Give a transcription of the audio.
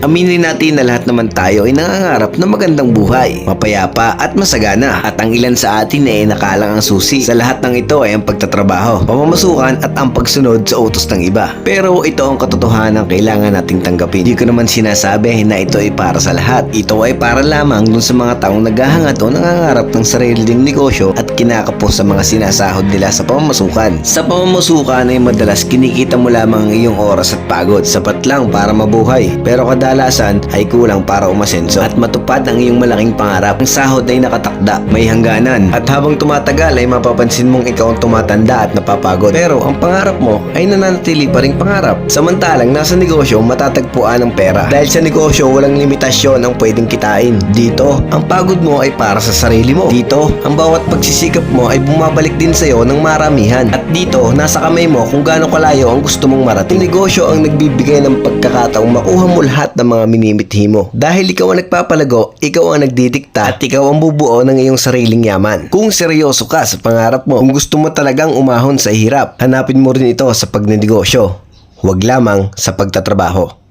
Aminin natin na lahat naman tayo ay nangangarap ng magandang buhay, mapayapa at masagana. At ang ilan sa atin ay nakalang ang susi sa lahat ng ito ay ang pagtatrabaho, pamamasukan at ang pagsunod sa utos ng iba. Pero ito ang katotohanan kailangan nating tanggapin. Hindi ko naman sinasabi na ito ay para sa lahat. Ito ay para lamang dun sa mga taong naghahangad o nangangarap ng sariling negosyo at kinakapos sa mga sinasahod nila sa pamamasukan. Sa pamamasukan ay madalas kinikita mo lamang ang iyong oras at pagod, sapat lang para mabuhay. Pero kadalasan ay kulang para umasenso at matupad ang iyong malaking pangarap. Ang sahod ay nakatakda, may hangganan, at habang tumatagal ay mapapansin mong ikaw ang tumatanda at napapagod. Pero ang pangarap mo ay nananatili pa ring pangarap. Samantalang nasa negosyo matatagpuan ang pera. Dahil sa negosyo walang limitasyon ang pwedeng kitain. Dito, ang pagod mo ay para sa sarili mo. Dito, ang bawat pagsisikap mo ay bumabalik din sa iyo ng maramihan. At dito, nasa kamay mo kung gaano kalayo ang gusto mong marating. Negosyo ang nagbibigay ng pagkakataong makuha mo lahat ng mga minimithi mo. Dahil ikaw ang nagpapalago, ikaw ang nagdidikta, at ikaw ang bubuo ng iyong sariling yaman. Kung seryoso ka sa pangarap mo, kung gusto mo talagang umahon sa hirap, hanapin mo rin ito sa pagnenegosyo. Huwag lamang sa pagtatrabaho.